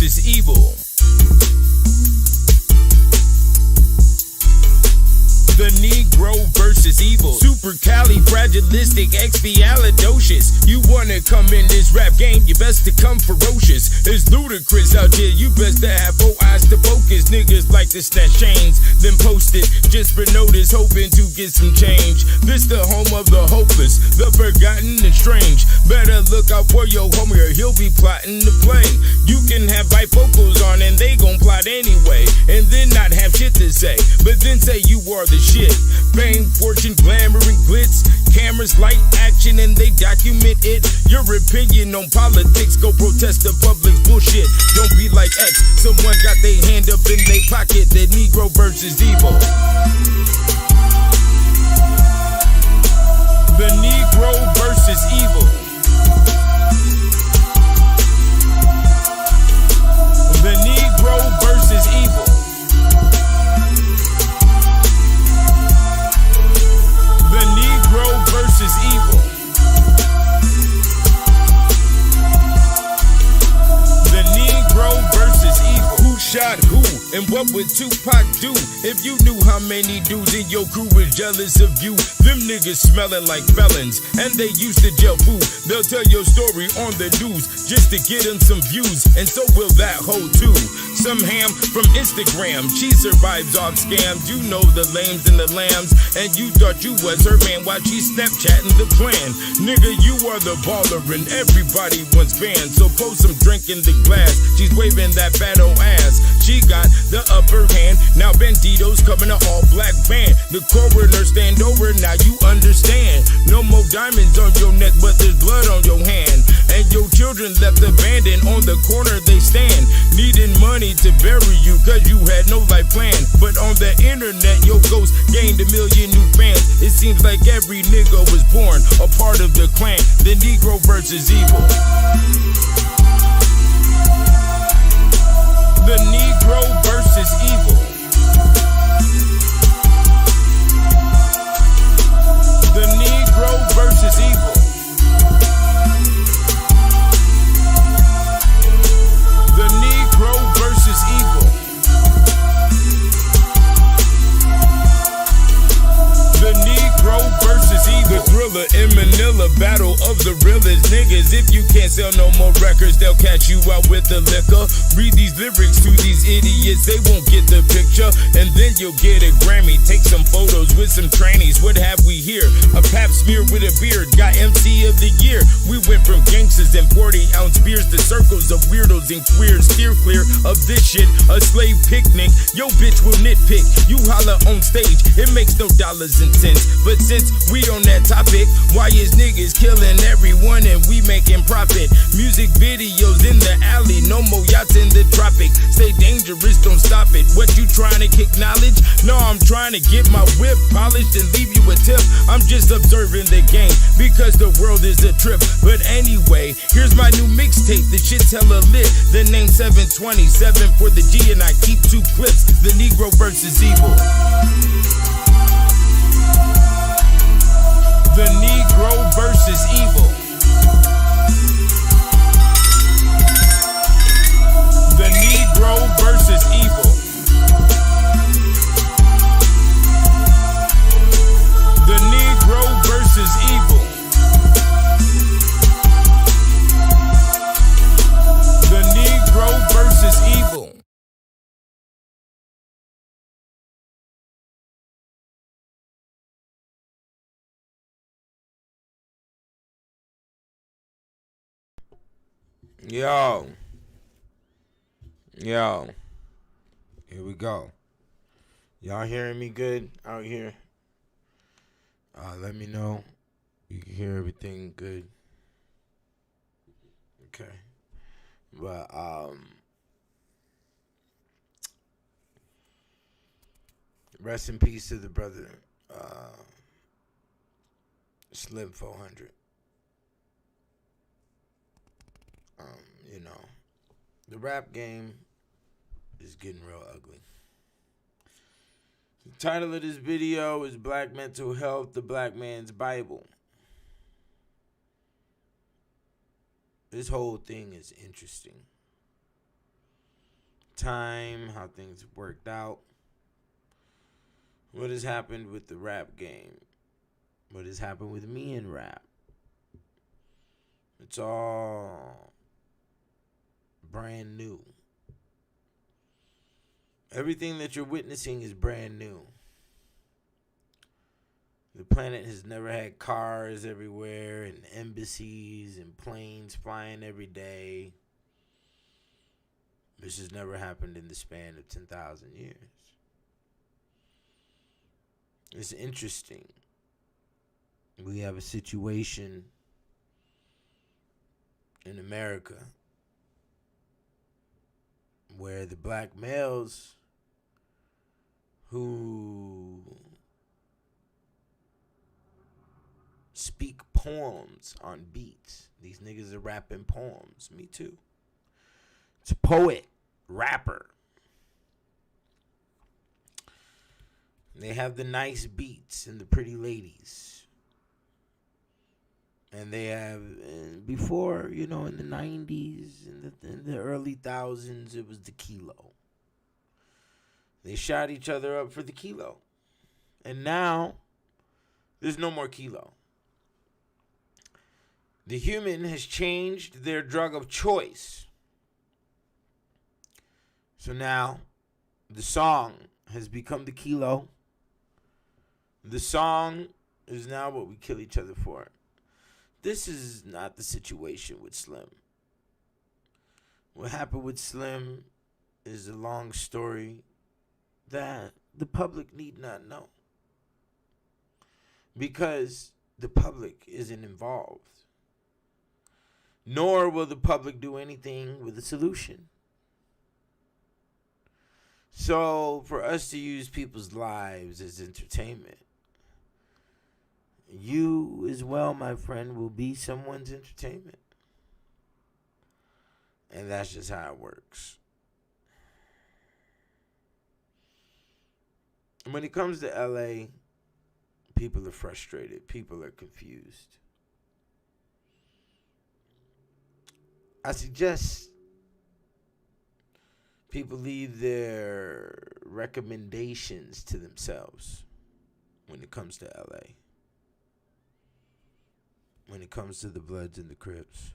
versus evil. The Negro versus evil. Supercalifragilisticexpialidocious. You wanna come in this rap game, you best to come ferocious. It's ludicrous out here, you best to have 4 eyes to focus. Niggas like to snatch chains, then post it just for notice, hoping to get some change. This the home of the hopeless, the forgotten and strange. Better look out for your homie or he'll be plotting to play. You can have bifocals on and they gon' plot anyway, and then not have shit to say, but then say you are the shit. Fame, fortune, glamour, and glitz. Cameras, light, action, and they document it. Your opinion on politics, go protest the public's bullshit. Don't be like X, someone got their hand up in their pocket. The Negro versus evil. The Negro versus evil. The Negro versus evil. The Negro versus evil. The Negro versus evil. Who shot who? And what would Tupac do if you knew how many dudes in your crew was jealous of you? Them niggas smelling like felons, and they used to jail food. They'll tell your story on the news just to get them some views, and so will that hoe too. Some ham from Instagram, she survives off scams. You know the lames and the lambs, and you thought you was her man while she Snapchatting the plan. Nigga, you are the baller and everybody wants fans, so pour some drink in the glass. She's waving that fat old ass. She got the upper hand. Now Bandito's coming to all black band. The coroner stand over, now you understand. No more diamonds on your neck, but there's blood on your hand. And your children left abandoned on the corner they stand, needing money to bury you cause you had no life plan. But on the internet your ghost gained 1 million new fans. It seems like every nigga was born a part of the clan. The Negro versus evil. The Negro versus evil. The Negro versus evil. The Negro versus evil. The Negro versus evil. The Thriller in Manila, battle of the realest niggas. If you can't sell no more records, they'll catch you out with the liquor. Read these lyrics to these idiots, they won't get the picture. And then you'll get a Grammy. Take some photos with some trannies. What have we here? A pap smear with a beard, got MC of the year. We went from gangsters and 40-ounce beers to circles of weirdos and queers. Steer clear of this shit, a slave picnic. Yo bitch will nitpick, you holla on stage. It makes no dollars and cents, but since we on that topic, why is niggas killing everyone and we making profit? Music videos in the alley, no more yachts in the tropic. Stay dangerous, don't stop it. What you trying to kick knowledge? No, I'm trying to get my whip polished and leave you a tip. I'm just observing the game because the world is a trip. But anyway, here's my new mixtape. The shit's hella lit. The name 727 for the G and I keep 2 clips. The Negro versus evil. The Negro versus evil. The Negro versus evil. The Negro versus evil. The Negro versus evil. Yo, here we go. Y'all hearing me good out here? Let me know. You can hear everything good. Okay. But, rest in peace to the brother, Slim 400. You know, the rap game is getting real ugly. The title of this video is Black Mental Health, the Black Man's Bible. This whole thing is interesting. time, how things have worked out. What has happened with the rap game? What has happened with me in rap? It's all brand new. Everything that you're witnessing is brand new. The planet has never had cars everywhere and embassies and planes flying every day. This has never happened in the span of 10,000 years. It's interesting. We have a situation in America where the black males who speak poems on beats, these niggas are rapping poems. Me too. It's a poet, rapper. They have the nice beats and the pretty ladies. And they have, before, in the 90s, in the early thousands, it was the kilo. They shot each other up for the kilo. And now, there's no more kilo. The human has changed their drug of choice. So now, the song has become the kilo. The song is now what we kill each other for. This is not the situation with Slim. What happened with Slim is a long story that the public need not know. Because the public isn't involved. Nor will the public do anything with a solution. So, for us to use people's lives as entertainment, you as well, my friend, will be someone's entertainment. And that's just how it works. When it comes to LA, people are frustrated. People are confused. I suggest people leave their recommendations to themselves when it comes to LA. When it comes to the Bloods and the Crips.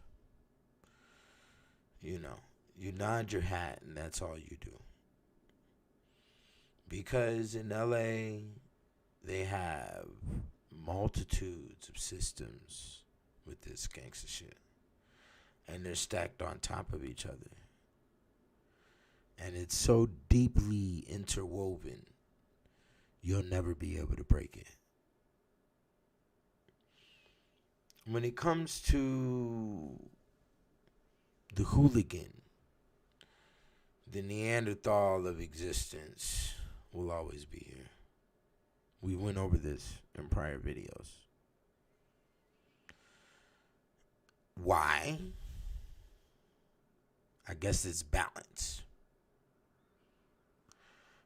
You nod your hat and that's all you do. Because in LA, they have multitudes of systems with this gangster shit. And they're stacked on top of each other. And it's so deeply interwoven, you'll never be able to break it. When it comes to the hooligan, the Neanderthal of existence will always be here. We went over this in prior videos. Why? I guess it's balance.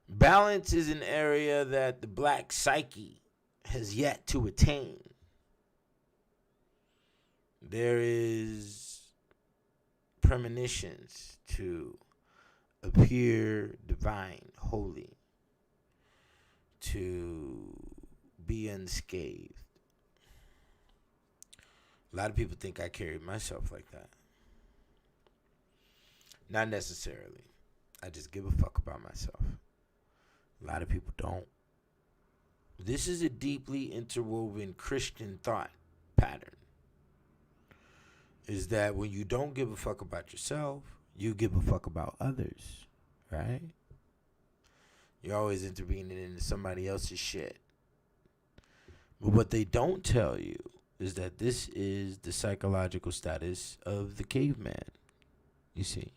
Balance is an area that the black psyche has yet to attain. There is premonitions to appear divine, holy, to be unscathed. A lot of people think I carry myself like that. Not necessarily. I just give a fuck about myself. A lot of people don't. This is a deeply interwoven Christian thought pattern. Is that when you don't give a fuck about yourself, you give a fuck about others, right? You're always intervening into somebody else's shit. But what they don't tell you is that this is the psychological status of the caveman. You see,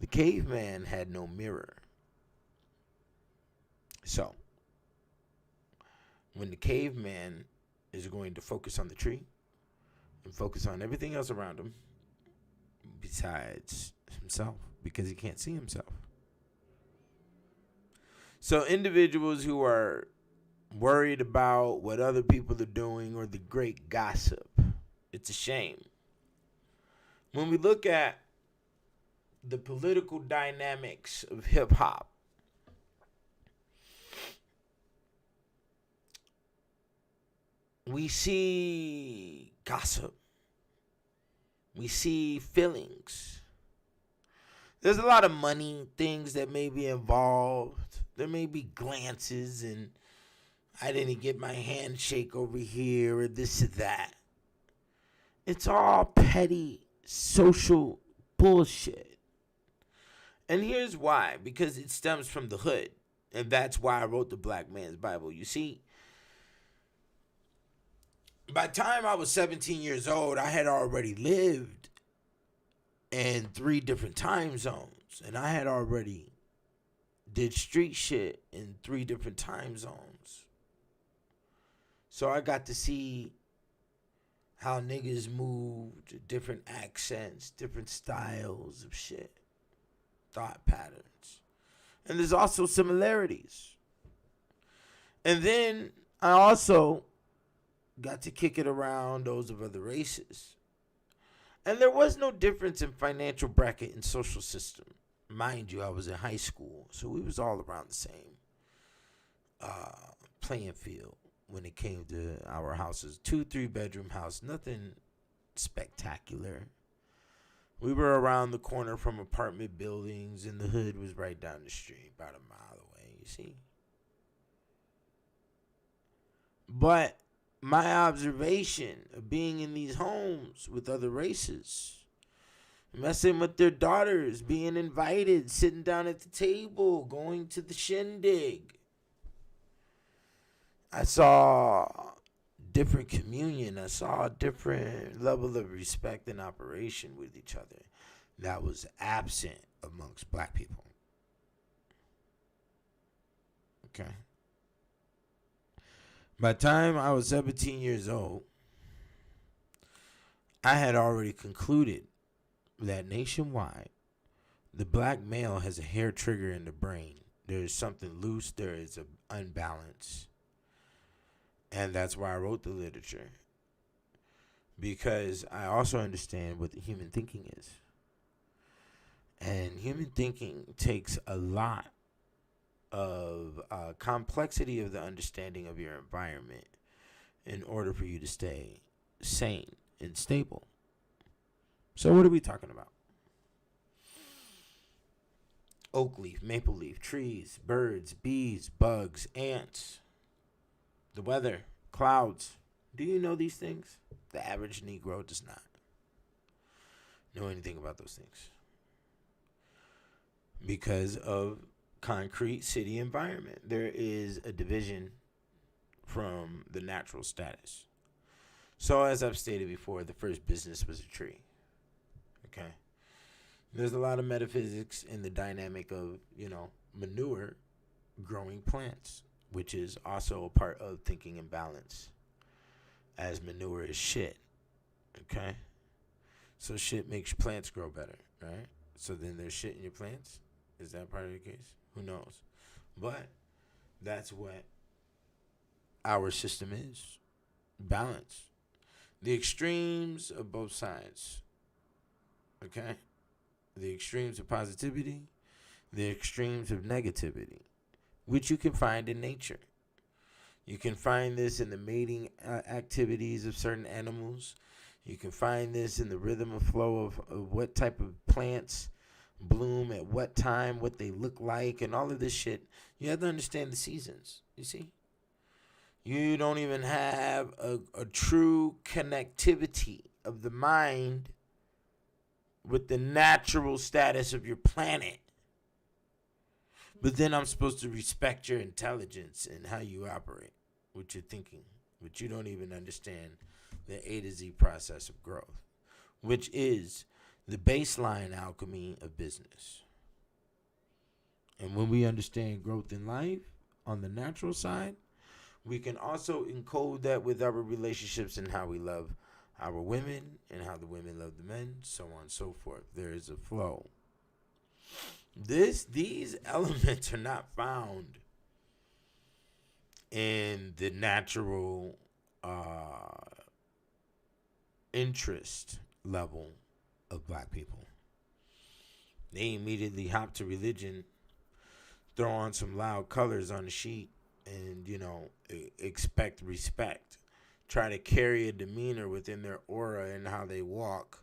the caveman had no mirror. So, when the caveman is going to focus on the tree and focus on everything else around him besides himself, because he can't see himself. So individuals who are worried about what other people are doing or the great gossip, it's a shame. When we look at the political dynamics of hip hop, we see gossip. We see feelings. There's a lot of money things that may be involved. There may be glances and I didn't get my handshake over here or this or that. It's all petty social bullshit. And here's why. Because it stems from the hood. And that's why I wrote the Black Man's Bible. You see, by the time I was 17 years old, I had already lived in 3 different time zones. And I had already did street shit in 3 different time zones. So I got to see how niggas moved, different accents, different styles of shit, thought patterns. And there's also similarities. And then I also got to kick it around those of other races. And there was no difference in financial bracket and social system. Mind you, I was in high school, so we was all around the same playing field when it came to our houses. 2-3 bedroom house, nothing spectacular. We were around the corner from apartment buildings, and the hood was right down the street, about a mile away, you see. But my observation of being in these homes with other races, messing with their daughters, being invited, sitting down at the table, going to the shindig. I saw different communion. I saw a different level of respect and operation with each other that was absent amongst black people. Okay. By the time I was 17 years old, I had already concluded that nationwide, the black male has a hair trigger in the brain. There is something loose. There is an unbalance. And that's why I wrote the literature. Because I also understand what the human thinking is. And human thinking takes a lot of complexity of the understanding of your environment in order for you to stay sane and stable. So what are we talking about? Oak leaf, maple leaf, trees, birds, bees, bugs, ants, the weather, clouds. Do you know these things? The average Negro does not know anything about those things because of concrete city environment. There is a division from the natural status. So as I've stated before, the first business was a tree. Okay. There's a lot of metaphysics in the dynamic of, manure growing plants, which is also a part of thinking in balance, as manure is shit. Okay. So shit makes plants grow better, right? So then there's shit in your plants. Is that part of the case? Who knows? But that's what our system is. Balance. The extremes of both sides. Okay? The extremes of positivity, the extremes of negativity, which you can find in nature. You can find this in the mating activities of certain animals. You can find this in the rhythm and flow of what type of plants bloom at what time, what they look like, and all of this shit. You have to understand the seasons, you see? You don't even have a true connectivity of the mind with the natural status of your planet. But then I'm supposed to respect your intelligence and how you operate, what you're thinking, but you don't even understand the A to Z process of growth, which is the baseline alchemy of business. And when we understand growth in life on the natural side, we can also encode that with our relationships and how we love our women and how the women love the men, so on and so forth. There is a flow. These elements are not found in the natural interest level of black people. They immediately hop to religion, throw on some loud colors on the sheet, and, expect respect. Try to carry a demeanor within their aura and how they walk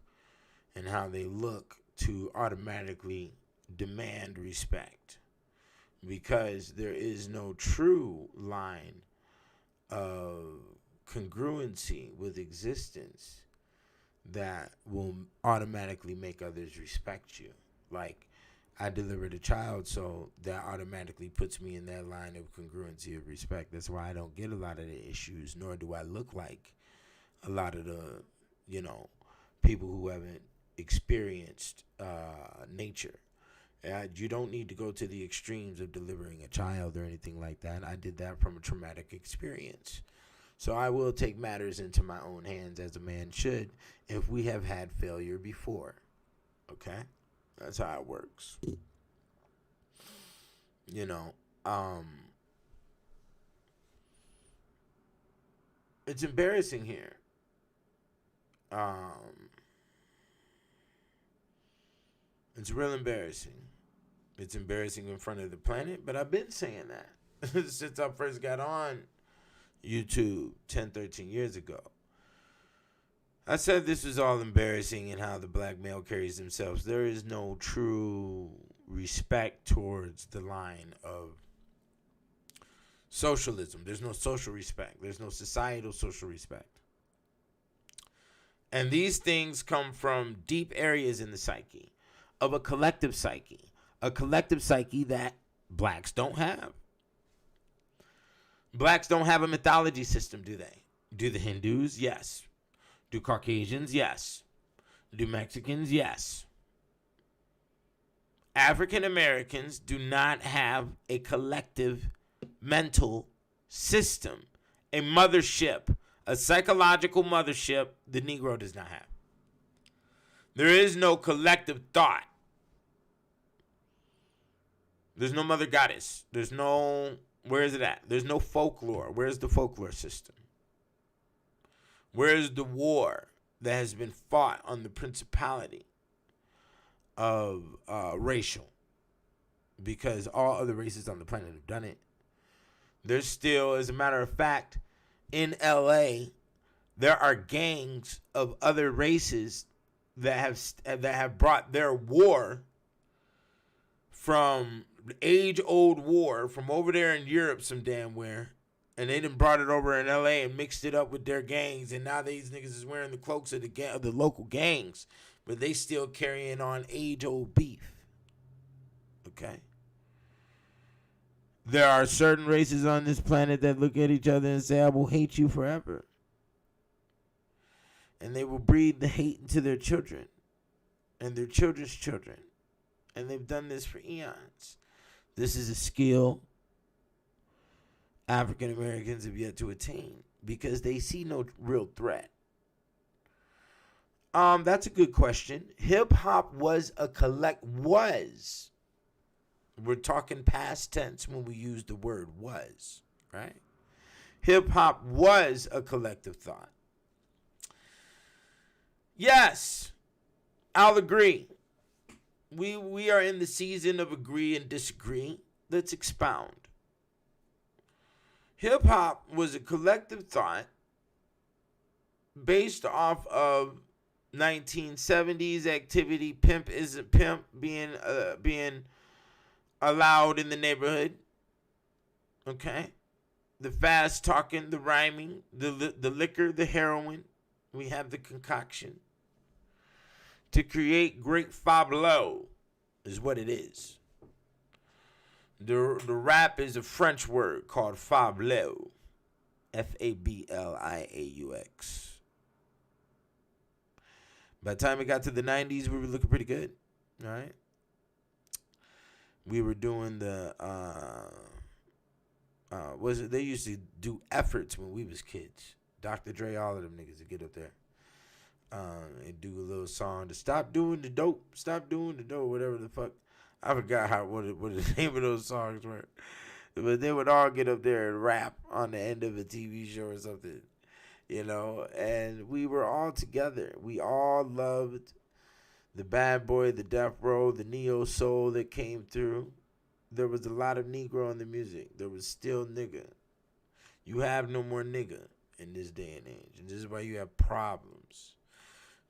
and how they look to automatically demand respect. Because there is no true line of congruency with existence that will automatically make others respect you. Like, I delivered a child, so that automatically puts me in that line of congruency of respect. That's why I don't get a lot of the issues, nor do I look like a lot of the, people who haven't experienced nature. You don't need to go to the extremes of delivering a child or anything like that. I did that from a traumatic experience. So I will take matters into my own hands, as a man should, if we have had failure before. Okay? That's how it works. It's embarrassing here. It's real embarrassing. It's embarrassing in front of the planet, but I've been saying that since I first got on YouTube 10, 13 years ago. I said this was all embarrassing in how the black male carries themselves. There is no true respect towards the line of socialism. There's no social respect. There's no societal social respect. And these things come from deep areas in the psyche, of a collective psyche that blacks don't have. Blacks don't have a mythology system, do they? Do the Hindus? Yes. Do Caucasians? Yes. Do Mexicans? Yes. African Americans do not have a collective mental system, a mothership, a psychological mothership the Negro does not have. There is no collective thought. There's no mother goddess. There's no, where is it at? There's no folklore. Where's the folklore system? Where's the war that has been fought on the principality of racial? Because all other races on the planet have done it. There's still, as a matter of fact, in LA, there are gangs of other races that have brought their war from age-old war from over there in Europe some damn where, and they done brought it over in LA and mixed it up with their gangs, and now these niggas is wearing the cloaks of the local gangs, but they still carrying on age-old beef. Okay? There are certain races on this planet that look at each other and say, I will hate you forever. And they will breed the hate into their children and their children's children. And they've done this for eons. This is a skill African Americans have yet to attain because they see no real threat. That's a good question. Hip hop was a We're talking past tense when we use the word was, right? Hip hop was a collective thought. Yes, I'll agree. We are in the season of agree and disagree. Let's expound. Hip hop was a collective thought based off of 1970s activity. Pimp isn't pimp being allowed in the neighborhood. Okay, the fast talking, the rhyming, the liquor, the heroin. We have the concoction to create great fablo is what it is. The rap is a French word called fablo, Fabliaux. By the time it got to the 90s, we were looking pretty good. All right. We were doing the they used to do efforts when we was kids. Dr. Dre, all of them niggas would get up there and do a little song to stop doing the dope, whatever the fuck. I forgot what the name of those songs were. But they would all get up there and rap on the end of a TV show or something, and we were all together. We all loved the Bad Boy, the Death Row, the Neo Soul that came through. There was a lot of Negro in the music. There was still nigga. You have no more nigga in this day and age. And this is why you have problems.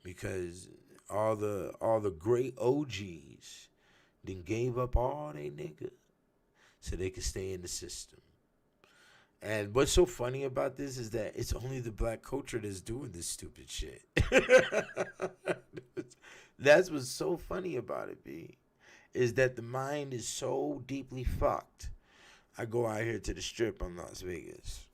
Because all the great OGs then gave up all they nigga so they could stay in the system. And what's so funny about this is that it's only the black culture that's doing this stupid shit. That's what's so funny about it, B. Is that the mind is so deeply fucked. I go out here to the strip in Las Vegas.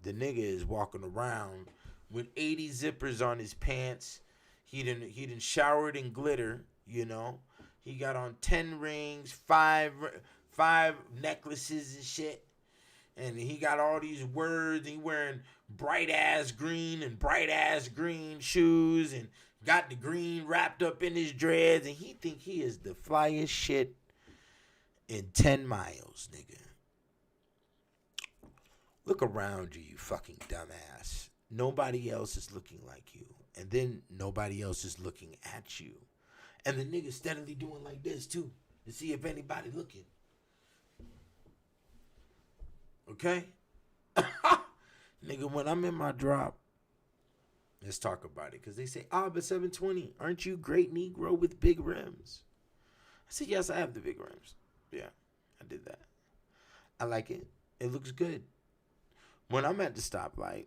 The nigga is walking around with 80 zippers on his pants. He done showered in glitter, you know. He got on 10 rings, five necklaces and shit. And he got all these words. He wearing bright ass green shoes and got the green wrapped up in his dreads. And he think he is the flyest shit in 10 miles, nigga. Look around you, you fucking dumbass. Nobody else is looking like you. And then nobody else is looking at you. And the nigga steadily doing like this too, to see if anybody looking. Okay? Nigga, when I'm in my drop, let's talk about it. Because they say, but 720, aren't you great Negro with big rims? I said, yes, I have the big rims. Yeah, I did that. I like it. It looks good. When I'm at the stoplight,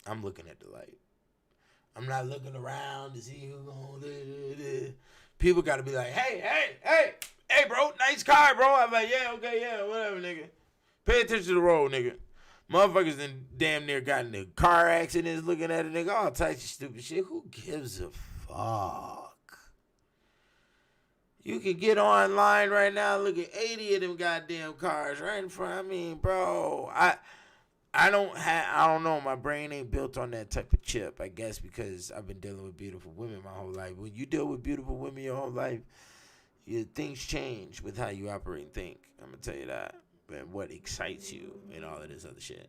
I'm looking at the light. I'm not looking around to see who's going. People got to be like, hey, bro, nice car, bro. I'm like, yeah, okay, yeah, whatever, nigga. Pay attention to the road, nigga. Motherfuckers done damn near got in the car accidents looking at a nigga, all types of stupid shit. Who gives a fuck? You can get online right now, look at 80 of them goddamn cars right in front. I mean, bro, I don't know. My brain ain't built on that type of chip, I guess, because I've been dealing with beautiful women my whole life. When you deal with beautiful women your whole life, things change with how you operate and think. I'm going to tell you that. And what excites you and all of this other shit.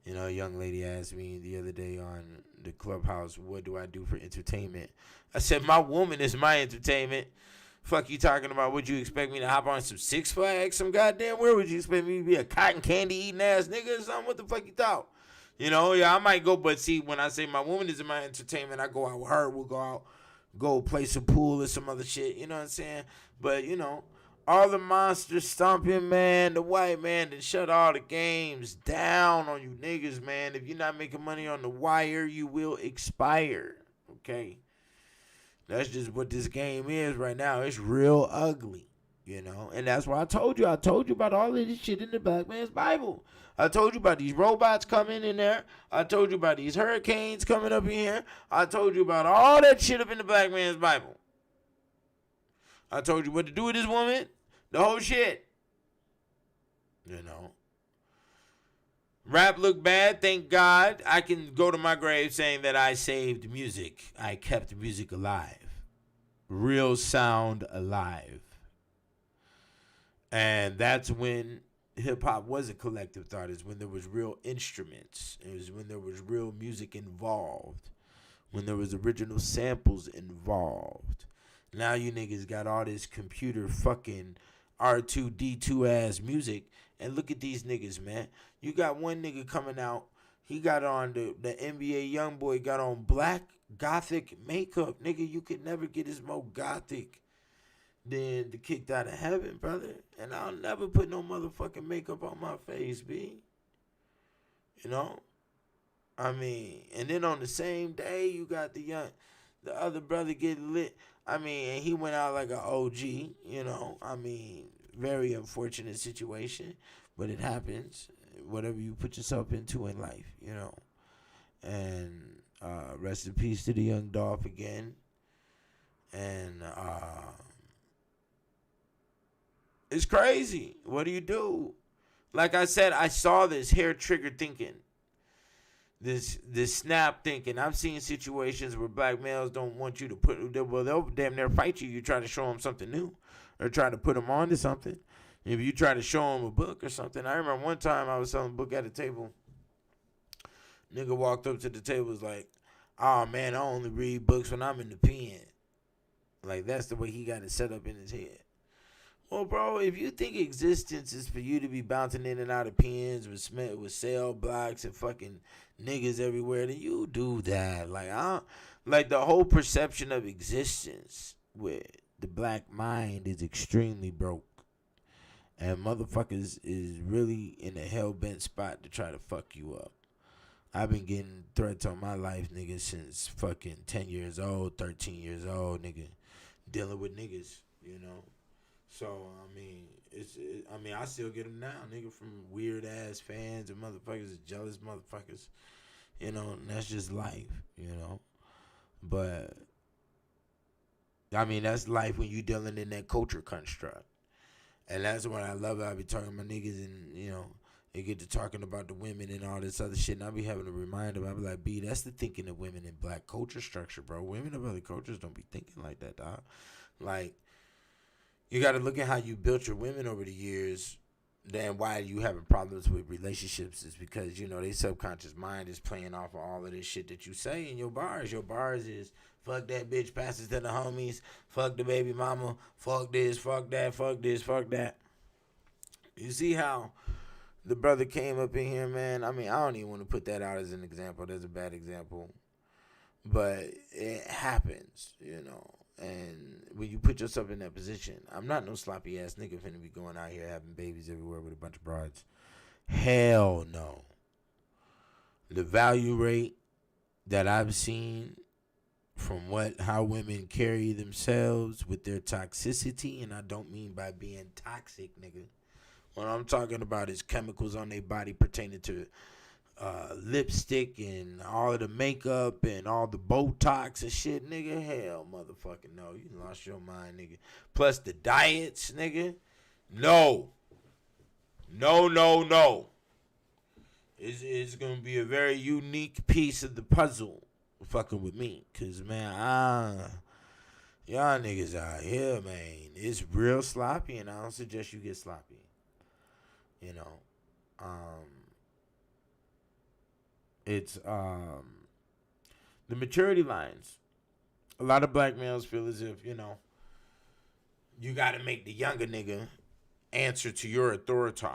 You know, a young lady asked me the other day on the Clubhouse, what do I do for entertainment? I said, my woman is my entertainment. Fuck you talking about? Would you expect me to hop on some Six Flags, some goddamn? Where would you expect me to be, a cotton candy eating ass nigga or something? What the fuck you thought? You know, yeah, I might go, but see, when I say my woman is in my entertainment, I go out with her. We'll go out, go play some pool or some other shit. You know what I'm saying? But, you know, all the monsters stomping, man, the white man that shut all the games down on you niggas, man. If you're not making money on the wire, you will expire, okay? That's just what this game is right now. It's real ugly, you know? And that's why I told you about all of this shit in the Black Man's Bible. I told you about these robots coming in there. I told you about these hurricanes coming up in here. I told you about all that shit up in the Black Man's Bible. I told you what to do with this woman. The whole shit. You know. Rap look bad. Thank God. I can go to my grave saying that I saved music. I kept music alive. Real sound alive. And that's when hip-hop was a collective thought. Is when there was real instruments. It was when there was real music involved. When there was original samples involved. Now you niggas got all this computer fucking R2-D2 ass music. And look at these niggas, man. You got one nigga coming out. He got on the NBA YoungBoy got on black gothic makeup. Nigga, you could never get as more gothic than the Kicked Out of Heaven, brother. And I'll never put no motherfucking makeup on my face, B. You know? I mean, and then on the same day, you got the other brother getting lit. I mean, and he went out like an OG, you know. I mean, very unfortunate situation, but it happens. Whatever you put yourself into in life, you know. And rest in peace to the young Dolph again. And it's crazy. What do you do? Like I said, I saw this hair trigger thinking. This snap thinking. I've seen situations where black males don't want you to they'll damn near fight you. You try to show them something new or try to put them on to something. If you try to show them a book or something. I remember one time I was selling a book at a table. Nigga walked up to the table, was like, oh man, I only read books when I'm in the pen. Like, that's the way he got it set up in his head. Well, bro, if you think existence is for you to be bouncing in and out of pens with cell blocks and fucking niggas everywhere, then you do that. Like the whole perception of existence with the black mind is extremely broke. And motherfuckers is really in a hell-bent spot to try to fuck you up. I've been getting threats on my life, nigga, since fucking 10 years old, 13 years old, nigga. Dealing with niggas, you know. So, I still get them now, nigga, from weird-ass fans and motherfuckers, jealous motherfuckers. You know, and that's just life, you know. But, that's life when you dealing in that culture construct. And that's what I love. I be talking to my niggas and, you know, they get to talking about the women and all this other shit. And I be having to remind them. I be like, B, that's the thinking of women in black culture structure, bro. Women of other cultures don't be thinking like that, dog. Like, you got to look at how you built your women over the years. Then why you having problems with relationships is because, you know, their subconscious mind is playing off of all of this shit that you say in your bars. Your bars is, fuck that bitch, passes to the homies, fuck the baby mama, fuck this, fuck that, fuck this, fuck that. You see how the brother came up in here, man? I don't even want to put that out as an example. That's a bad example. But it happens, you know. And when you put yourself in that position, I'm not no sloppy ass nigga finna be going out here having babies everywhere with a bunch of broads. Hell no. The value rate that I've seen from how women carry themselves with their toxicity, and I don't mean by being toxic, nigga. What I'm talking about is chemicals on their body pertaining to lipstick and all of the makeup and all the Botox and shit, nigga. Hell, motherfucking no. You lost your mind, nigga. Plus the diets, nigga. No. It's going to be a very unique piece of the puzzle fucking with me. Because, man, y'all niggas out here, man, it's real sloppy, and I don't suggest you get sloppy. You know. It's the maturity lines. A lot of black males feel as if, you know, you got to make the younger nigga answer to your authority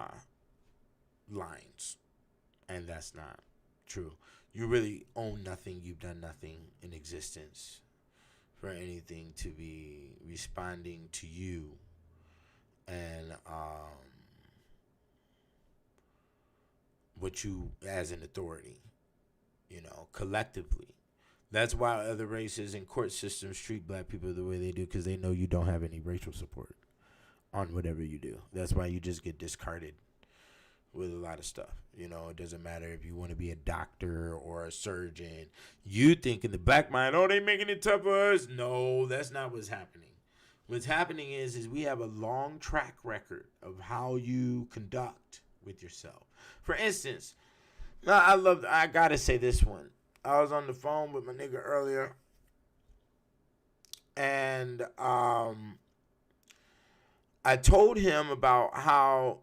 lines. And that's not true. You really own nothing. You've done nothing in existence for anything to be responding to you. And what you as an authority. You know, collectively. That's why other races and court systems treat black people the way they do, because they know you don't have any racial support on whatever you do. That's why you just get discarded with a lot of stuff. You know, it doesn't matter if you want to be a doctor or a surgeon. You think in the black mind, oh, they making it tough for us. No, that's not what's happening. What's happening is we have a long track record of how you conduct with yourself. For instance, I gotta say this one. I was on the phone with my nigga earlier, and I told him about how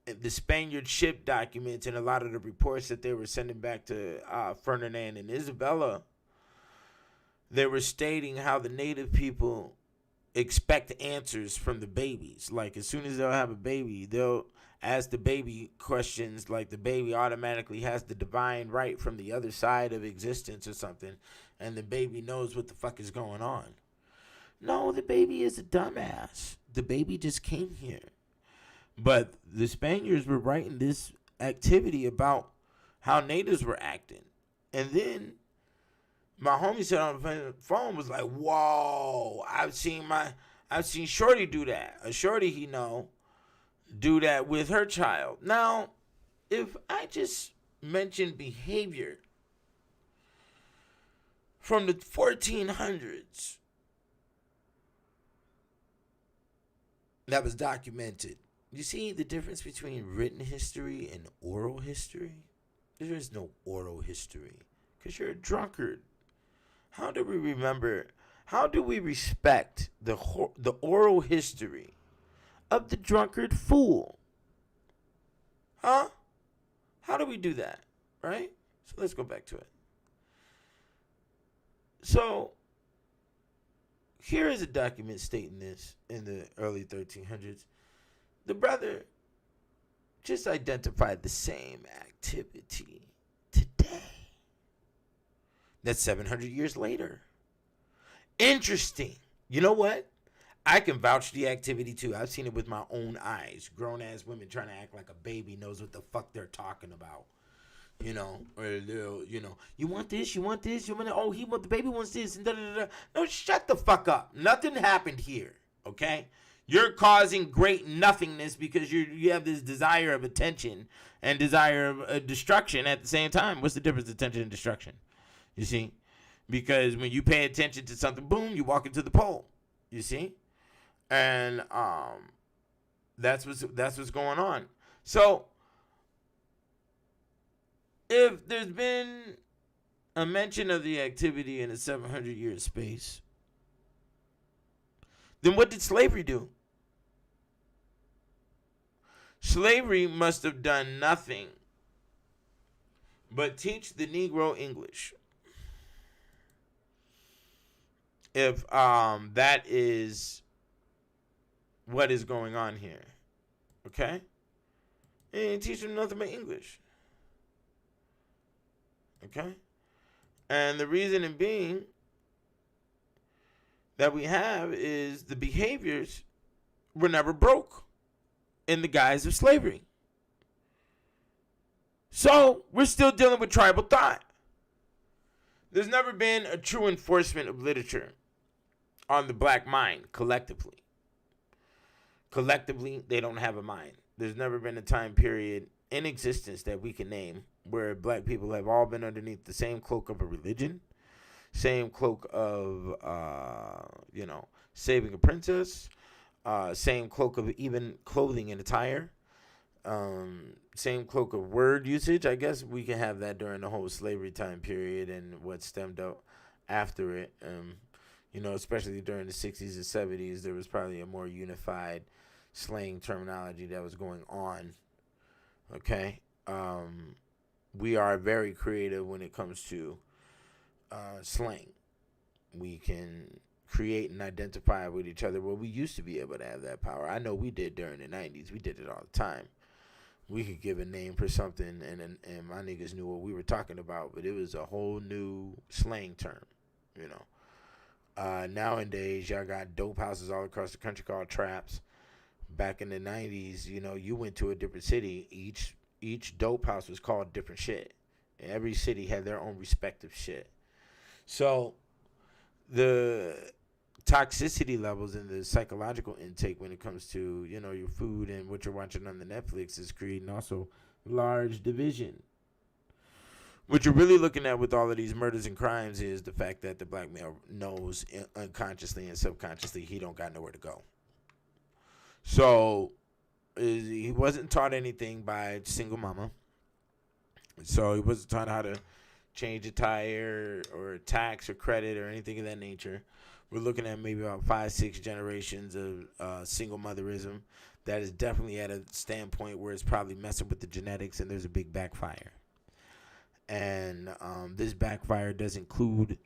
the Spaniard ship documents and a lot of the reports that they were sending back to Ferdinand and Isabella, they were stating how the native people expect answers from the babies. Like, as soon as they'll have a baby, they'll ask the baby questions, like the baby automatically has the divine right from the other side of existence or something, and the baby knows what the fuck is going on. No, the baby is a dumbass. The baby just came here. But the Spaniards were writing this activity about how natives were acting. And then my homie said on the phone was like, whoa, I've seen Shorty do that. A Shorty he know do that with her child. Now, if I just mention behavior from the 1400s that was documented, you see the difference between written history and oral history? There is no oral history because you're a drunkard. How do we remember? How do we respect the oral history of the drunkard fool? Huh? How do we do that? Right? So let's go back to it. So Here is a document stating this in the early 1300s. The brother just identified the same activity today. That's 700 years later. Interesting. You know what? I can vouch the activity too. I've seen it with my own eyes. Grown ass women trying to act like a baby knows what the fuck they're talking about. You know, or they'll, you want this, you want this, the baby wants this, and da da da. No, shut the fuck up. Nothing happened here, okay? You're causing great nothingness because you have this desire of attention and desire of destruction at the same time. What's the difference, attention and destruction? You see? Because when you pay attention to something, boom, you walk into the pole. You see? And that's what's going on. So if there's been a mention of the activity in a 700-year space, then what did slavery do? Slavery must have done nothing but teach the Negro English. If that is what is going on here, okay? It ain't teach them nothing but English. Okay? And the reason in being that we have is the behaviors were never broke in the guise of slavery. So we're still dealing with tribal thought. There's never been a true enforcement of literature on the black mind collectively. Collectively, they don't have a mind. There's never been a time period in existence that we can name where black people have all been underneath the same cloak of a religion, same cloak of, saving a princess, same cloak of even clothing and attire, same cloak of word usage. I guess we can have that during the whole slavery time period and what stemmed out after it. Especially during the 60s and 70s, there was probably a more unified slang terminology that was going on. Okay? We are very creative when it comes to slang. We can create and identify with each other. Well, we used to be able to have that power. I know we did during the 90s. We did it all the time. We could give a name for something, and my niggas knew what we were talking about, but it was a whole new slang term, Nowadays, y'all got dope houses all across the country called traps. Back in the 90s, you went to a different city. Each dope house was called different shit. Every city had their own respective shit. So the toxicity levels and the psychological intake when it comes to, your food and what you're watching on the Netflix is creating also large division. What you're really looking at with all of these murders and crimes is the fact that the black male knows unconsciously and subconsciously he don't got nowhere to go. So he wasn't taught anything by single mama. So he wasn't taught how to change a tire or tax or credit or anything of that nature. We're looking at maybe about 5-6 generations of single motherism. That is definitely at a standpoint where it's probably messing with the genetics and there's a big backfire. And this backfire does include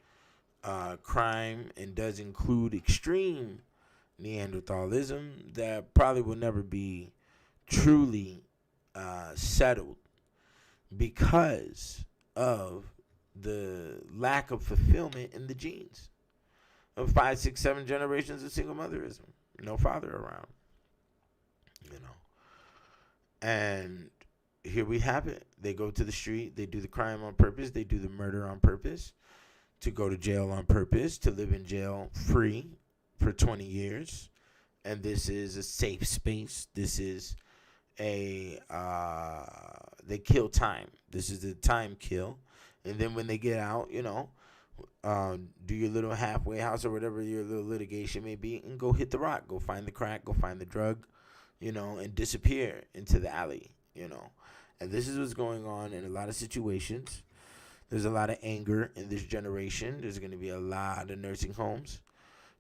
crime and does include extreme Neanderthalism that probably will never be truly settled because of the lack of fulfillment in the genes of 5, 6, 7 generations of single motherism. No father around. And here we have it. They go to the street. They do the crime on purpose. They do the murder on purpose. To go to jail on purpose. To live in jail free for 20 years. And this is a safe space. This is they kill time. This is the time kill. And then when they get out, do your little halfway house or whatever your little litigation may be and go hit the rock. Go find the crack. Go find the drug, and disappear into the alley, And this is what's going on in a lot of situations. There's a lot of anger in this generation. There's going to be a lot of nursing homes.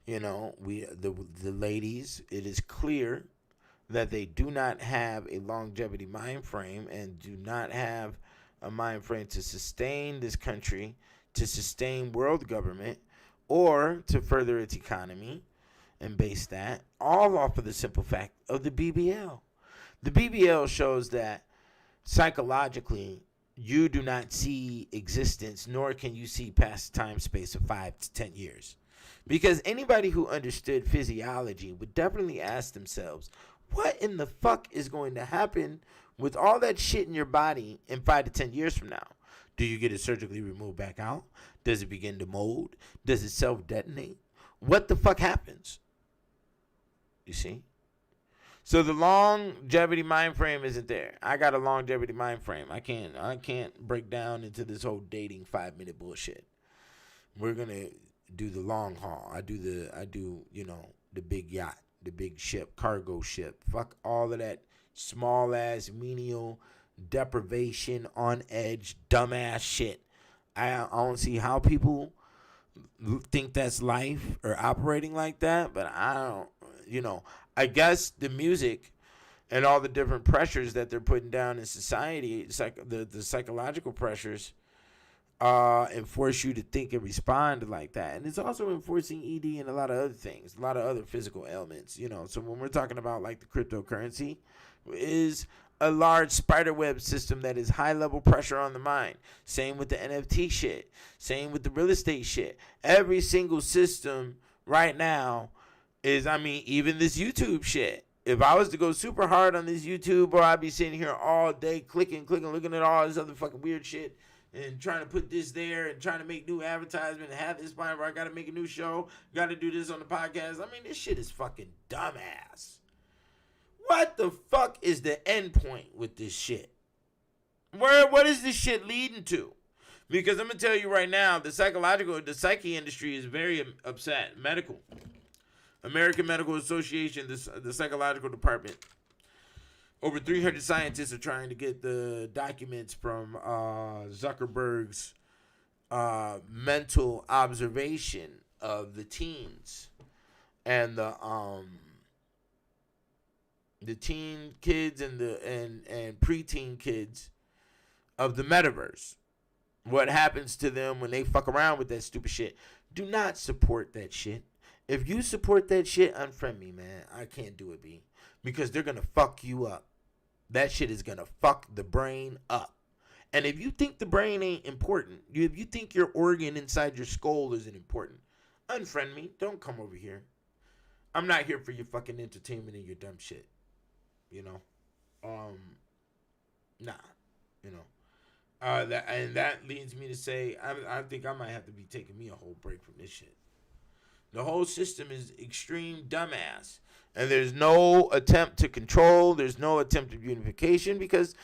The ladies, it is clear that they do not have a longevity mind frame and do not have a mind frame to sustain this country, to sustain world government, or to further its economy and base that all off of the simple fact of the BBL. The BBL shows that psychologically you do not see existence, nor can you see past time space of 5 to 10 years. Because anybody who understood physiology would definitely ask themselves, what in the fuck is going to happen with all that shit in your body in 5 to 10 years from now? Do you get it surgically removed back out? Does it begin to mold? Does it self-detonate? What the fuck happens? You see? So the longevity mind frame isn't there. I got a longevity mind frame. I can't break down into this whole dating 5-minute bullshit. We're gonna do the long haul. I do the big yacht, the big ship, cargo ship. Fuck all of that small ass menial deprivation on edge dumbass shit. I don't see how people think that's life or operating like that, but I don't. I guess the music and all the different pressures that they're putting down in society, the psychological pressures, enforce you to think and respond like that. And it's also enforcing ED and a lot of other things, a lot of other physical ailments. So when we're talking about like the cryptocurrency, is a large spider web system that is high level pressure on the mind. Same with the NFT shit. Same with the real estate shit. Every single system right now is, even this YouTube shit. If I was to go super hard on this YouTube, or I'd be sitting here all day clicking, looking at all this other fucking weird shit and trying to put this there and trying to make new advertisement and have this point where I got to make a new show, got to do this on the podcast. This shit is fucking dumbass. What the fuck is the end point with this shit? What is this shit leading to? Because I'm going to tell you right now, the psyche industry is very upset. American Medical Association, the psychological department. Over 300 scientists are trying to get the documents from Zuckerberg's mental observation of the teens and the teen kids and and preteen kids of the metaverse. What happens to them when they fuck around with that stupid shit? Do not support that shit. If you support that shit, unfriend me, man. I can't do it, B. Because they're going to fuck you up. That shit is going to fuck the brain up. And if you think the brain ain't important, if you think your organ inside your skull isn't important, unfriend me. Don't come over here. I'm not here for your fucking entertainment and your dumb shit. Nah. That leads me to say, I think I might have to be taking me a whole break from this shit. The whole system is extreme dumbass. And there's no attempt to control. There's no attempt of unification because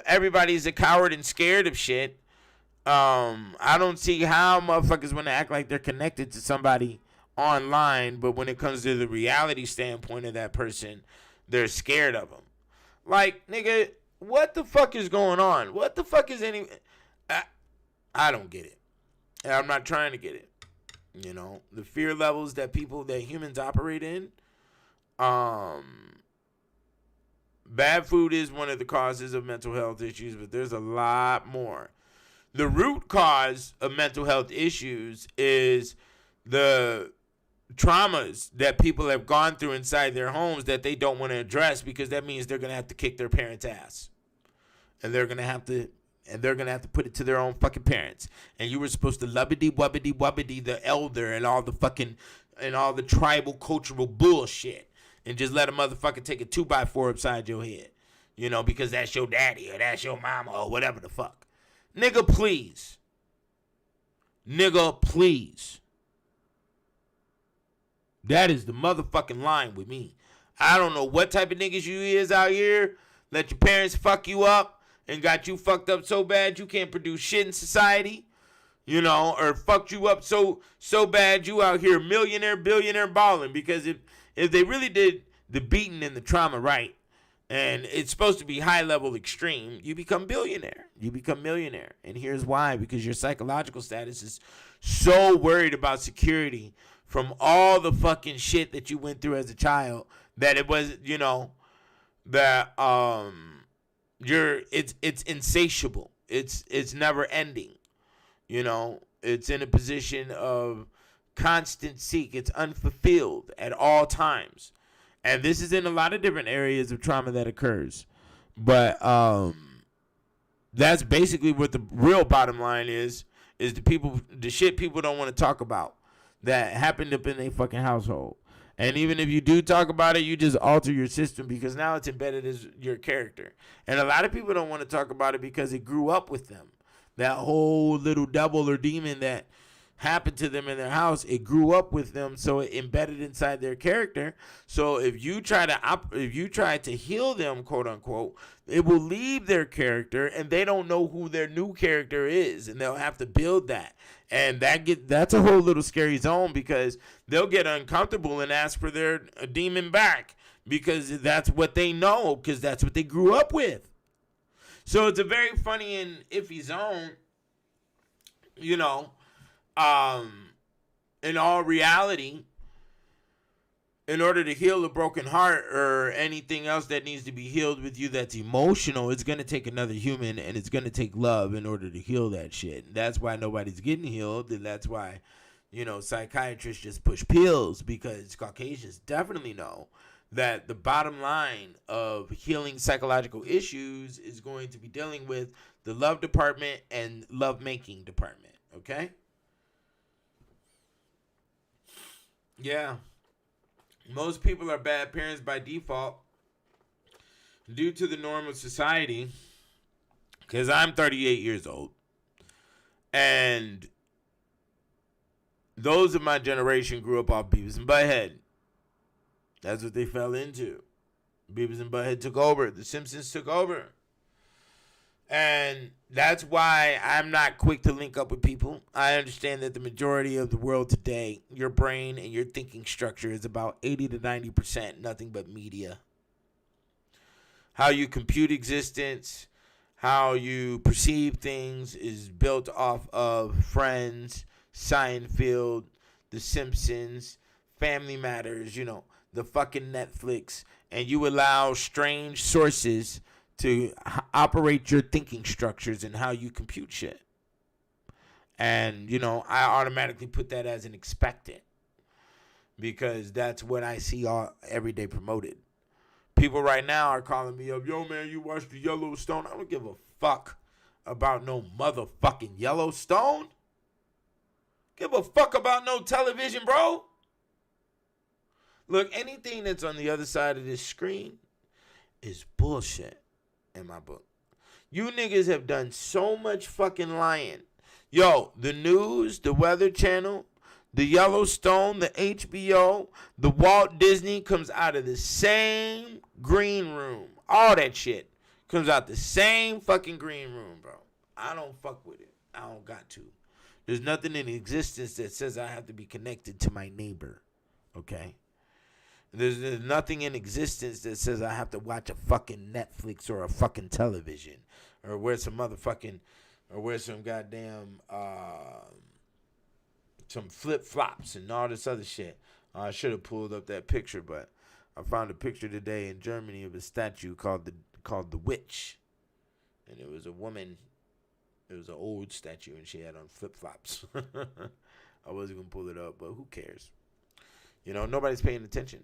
everybody's a coward and scared of shit. I don't see how motherfuckers want to act like they're connected to somebody online, but when it comes to the reality standpoint of that person, they're scared of them. Like, nigga, what the fuck is going on? What the fuck is I don't get it. And I'm not trying to get it. The fear levels that humans operate in. Bad food is one of the causes of mental health issues, but there's a lot more. The root cause of mental health issues is the traumas that people have gone through inside their homes that they don't want to address because that means they're going to have to kick their parents' ass. And they're going to have to put it to their own fucking parents. And you were supposed to lubbity-wubbity the elder and all the tribal cultural bullshit. And just let a motherfucker take a 2x4 upside your head. Because that's your daddy or that's your mama or whatever the fuck. Nigga, please. That is the motherfucking line with me. I don't know what type of niggas you is out here. Let your parents fuck you up and got you fucked up so bad you can't produce shit in society. Or fucked you up so bad you out here millionaire, billionaire balling. Because if they really did the beating and the trauma right, and it's supposed to be high level extreme, you become billionaire. You become millionaire. And here's why. Because your psychological status is so worried about security from all the fucking shit that you went through as a child that it was, that it's insatiable. It's never ending. It's in a position of constant seek. It's unfulfilled at all times. And this is in a lot of different areas of trauma that occurs. But that's basically what the real bottom line is the shit people don't want to talk about that happened up in their fucking household. And even if you do talk about it, you just alter your system because now it's embedded as your character. And a lot of people don't want to talk about it because it grew up with them. That whole little devil or demon that happened to them in their house, it grew up with them, so it embedded inside their character. So if you try to heal them, quote unquote, it will leave their character, and they don't know who their new character is, and they'll have to build that. And that's a whole little scary zone because they'll get uncomfortable and ask for their demon back because that's what they know, because that's what they grew up with. So it's a very funny and iffy zone, you know. In all reality, in order to heal a broken heart or anything else that needs to be healed with you that's emotional, it's going to take another human, and it's going to take love in order to heal that shit. That's why nobody's getting healed, and that's why, you know, psychiatrists just push pills, because Caucasians definitely know that the bottom line of healing psychological issues is going to be dealing with the love department and love-making department, okay? Yeah. Most people are bad parents by default due to the norm of society, because I'm 38 years old. And those of my generation grew up off Beavis and Butthead. That's what they fell into. Beavis and Butthead took over. The Simpsons took over. And that's why I'm not quick to link up with people. I understand that the majority of the world today, your brain and your thinking structure is about 80 to 90% nothing but media. How you compute existence, how you perceive things is built off of Friends, Seinfeld, The Simpsons, Family Matters, you know, the fucking Netflix. And you allow strange sources to operate your thinking structures and how you compute shit. And, you know, I automatically put that as an expectant because that's what I see every day promoted. People right now are calling me up, yo, man, you watched the Yellowstone? I don't give a fuck about no motherfucking Yellowstone. Give a fuck about no television, bro. Look, anything that's on the other side of this screen is bullshit. In my book, you niggas have done so much fucking lying. Yo, the news, the Weather Channel, the Yellowstone, the HBO, the Walt Disney comes out of the same green room. All that shit comes out the same fucking green room, bro. I don't fuck with it. I don't got to. There's nothing in existence that says I have to be connected to my neighbor. Okay? There's nothing in existence that says I have to watch a fucking Netflix or a fucking television or wear some motherfucking or wear some goddamn some flip-flops and all this other shit. I should have pulled up that picture, but I found a picture today in Germany of a statue called the Witch. And it was a woman. It was an old statue and she had on flip-flops. I wasn't going to pull it up, but who cares? You know, nobody's paying attention.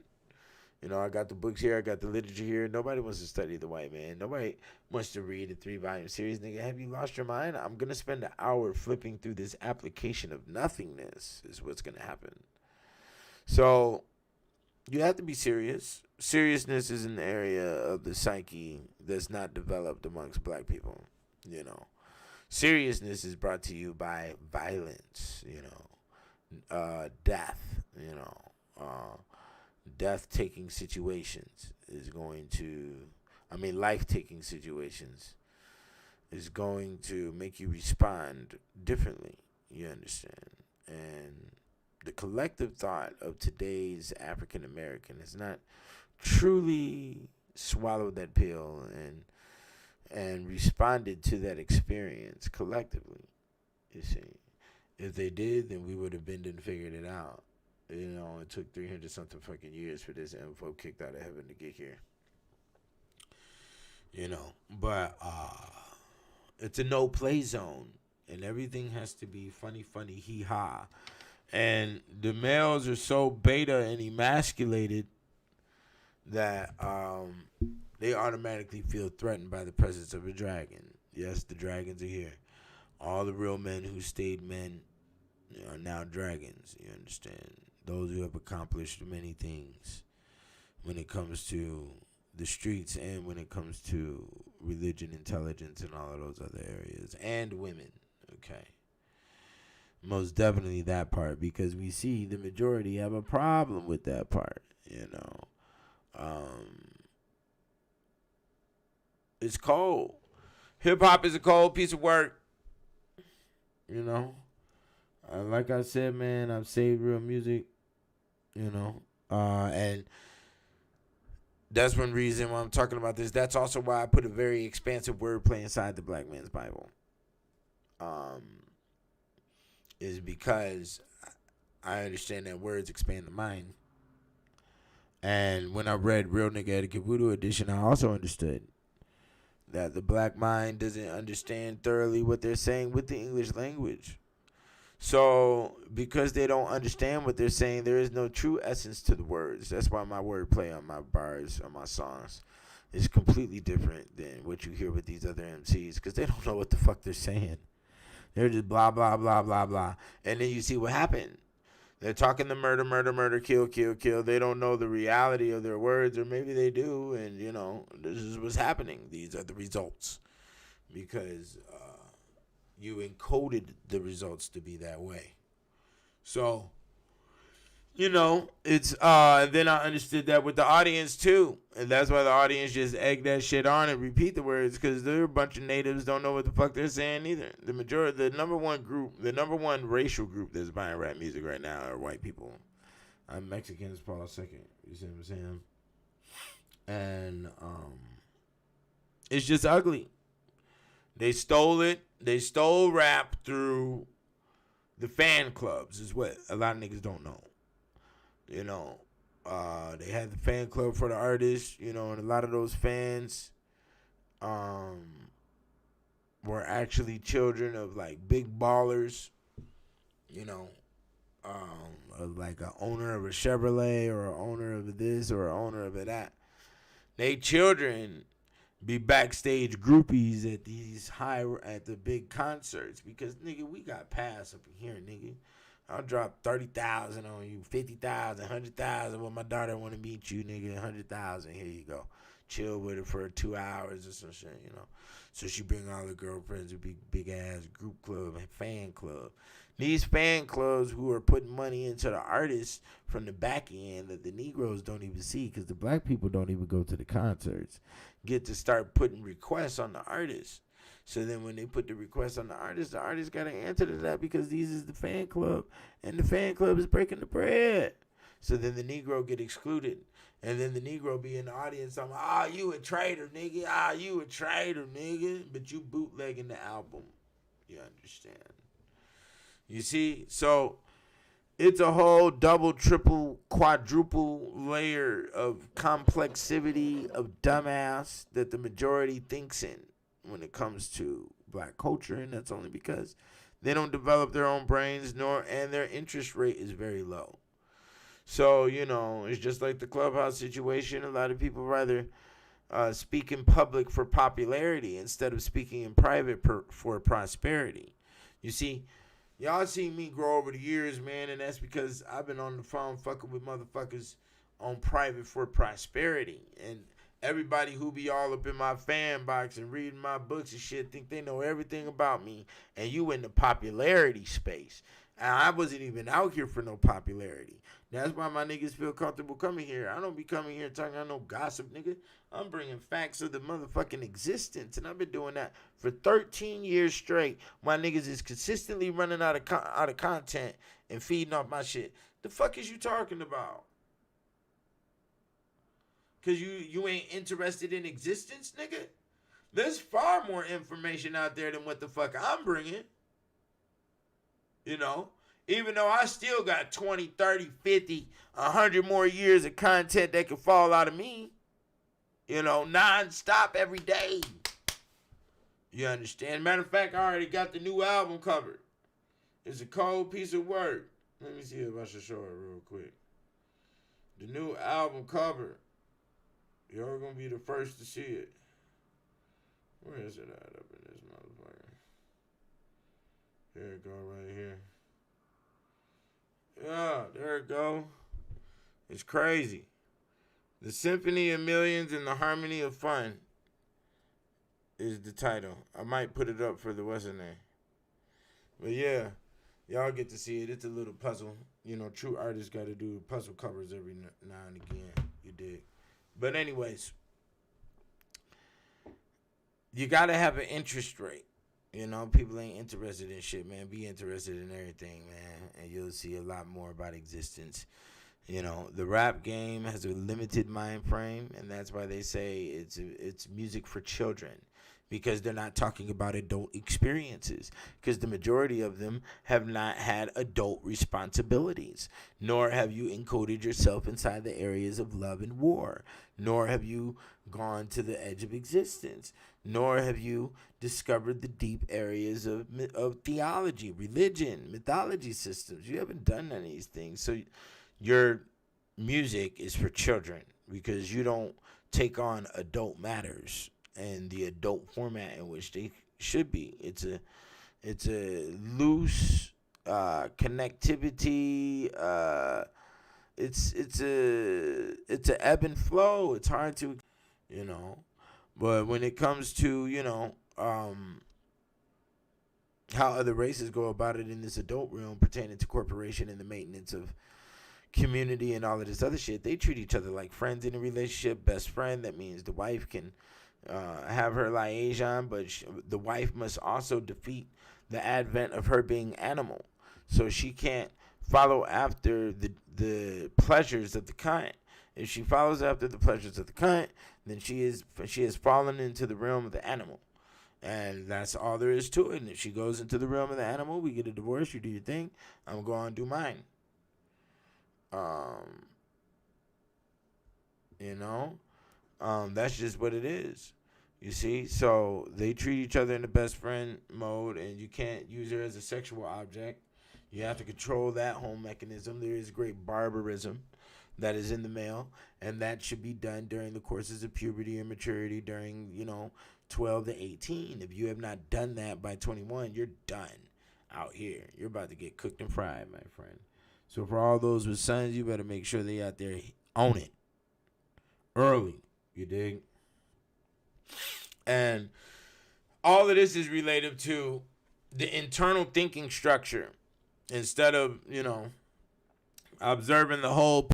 You know, I got the books here. I got the literature here. Nobody wants to study the white man. Nobody wants to read a 3-volume series. Nigga, have you lost your mind? I'm going to spend an hour flipping through this application of nothingness is what's going to happen. So you have to be serious. Seriousness is an area of the psyche that's not developed amongst black people. You know, seriousness is brought to you by violence, you know, death, you know, death-taking situations is going to, life-taking situations is going to make you respond differently, you understand? And the collective thought of today's African American has not truly swallowed that pill and responded to that experience collectively, you see. If they did, then we would have been and figured it out. You know, it took 300-something fucking years for this info kicked out of heaven to get here. You know, but it's a no-play zone, and everything has to be funny, hee-haw. And the males are so beta and emasculated that they automatically feel threatened by the presence of a dragon. Yes, the dragons are here. All the real men who stayed men are now dragons. You understand? Those who have accomplished many things when it comes to the streets and when it comes to religion, intelligence, and all of those other areas. And women, okay? Most definitely that part, because we see the majority have a problem with that part, you know. It's cold. Hip-hop is a cold piece of work, you know. Like I said, man, I've saved real music, you know. And that's one reason why I'm talking about this. That's also why I put a very expansive wordplay inside the Black Man's Bible. Is because I understand that words expand the mind. And when I read Real Nigga Etiquette Voodoo Edition, I also understood that the black mind doesn't understand thoroughly what they're saying with the English language. So, because they don't understand what they're saying, there is no true essence to the words. That's why my wordplay on my bars, on my songs, is completely different than what you hear with these other MCs, because they don't know what the fuck they're saying. They're just blah, blah, blah, blah, blah. And then you see what happened. They're talking the murder, murder, murder, kill, kill, kill. They don't know the reality of their words, or maybe they do. And, you know, this is what's happening. These are the results. Because you encoded the results to be that way. So, you know, it's then I understood that with the audience too. And that's why the audience just egg that shit on and repeat the words, because they're a bunch of natives don't know what the fuck they're saying either. The majority, the number one racial group that's buying rap music right now are white people. I'm Mexicans, Paul second. You see what I'm saying? And it's just ugly. They stole it. They stole rap through the fan clubs, is what a lot of niggas don't know. You know, they had the fan club for the artists, you know, and a lot of those fans were actually children of, like, big ballers, you know, like an owner of a Chevrolet or an owner of this or an owner of that. They children be backstage groupies at at the big concerts, because, nigga, we got pass up in here, nigga. I'll drop 30,000 on you, 50,000, 100,000. Well, my daughter want to meet you, nigga. 100,000. Here you go. Chill with her for 2 hours or some shit, you know. So she bring all her girlfriends to big ass group club and fan club. These fan clubs who are putting money into the artists from the back end that the Negroes don't even see, because the black people don't even go to the concerts, get to start putting requests on the artists. So then when they put the request on the artist got to answer to that, because these is the fan club, and the fan club is breaking the bread. So then the Negro get excluded, and then the Negro be in the audience talking, you a traitor, nigga. You a traitor, nigga. But you bootlegging the album. You understand? You see? So it's a whole double, triple, quadruple layer of complexity of dumbass that the majority thinks in when it comes to black culture, and that's only because they don't develop their own brains, and their interest rate is very low. So, you know, it's just like the Clubhouse situation. A lot of people rather speak in public for popularity instead of speaking in private for prosperity. You see, y'all seen me grow over the years, man, and that's because I've been on the phone fucking with motherfuckers on private for prosperity. And everybody who be all up in my fan box and reading my books and shit think they know everything about me, and you in the popularity space. And I wasn't even out here for no popularity. That's why my niggas feel comfortable coming here. I don't be coming here talking about no gossip, nigga. I'm bringing facts of the motherfucking existence, and I've been doing that for 13 years straight. My niggas is consistently running out of content and feeding off my shit. The fuck is you talking about? Because you ain't interested in existence, nigga? There's far more information out there than what the fuck I'm bringing. You know? Even though I still got 20, 30, 50, 100 more years of content that can fall out of me. You know, non-stop every day. You understand? Matter of fact, I already got the new album covered. It's a cold piece of work. Let me see if I should show it real quick. The new album cover. Y'all gonna be the first to see it. Where is it at up in this motherfucker? Here it go right here. Yeah, there it go. It's crazy. The Symphony of Millions and the Harmony of Fun is the title. I might put it up for the what's in there. But yeah, y'all get to see it. It's a little puzzle. You know, true artists got to do puzzle covers every now and again. You dig? But anyways, you got to have an interest rate. You know, people ain't interested in shit, man. Be interested in everything, man. And you'll see a lot more about existence. You know, the rap game has a limited mind frame, and that's why they say it's music for children, because they're not talking about adult experiences, because the majority of them have not had adult responsibilities, nor have you encoded yourself inside the areas of love and war, nor have you gone to the edge of existence, nor have you discovered the deep areas of theology, religion, mythology systems. You haven't done none of these things. So your music is for children, because you don't take on adult matters and the adult format in which they should be. It's a loose connectivity. It's a ebb and flow. It's hard to, you know, but when it comes to, you know, how other races go about it in this adult realm pertaining to corporation and the maintenance of community and all of this other shit, they treat each other like friends in a relationship. Best friend, that means the wife can have her liaison, but the wife must also defeat the advent of her being animal. So she can't follow after the pleasures of the kind. If she follows after the pleasures of the kind, then she has fallen into the realm of the animal. And that's all there is to it. And if she goes into the realm of the animal, we get a divorce, you do your thing, I'm going to do mine. You know, that's just what it is. You see, so they treat each other in the best friend mode, and you can't use her as a sexual object. You have to control that whole mechanism. There is great barbarism that is in the male, and that should be done during the courses of puberty and maturity during, 12 to 18. If you have not done that by 21, you're done out here. You're about to get cooked and fried, my friend. So for all those with sons, you better make sure they out there own it early. You dig? And all of this is related to the internal thinking structure. Instead of, observing the whole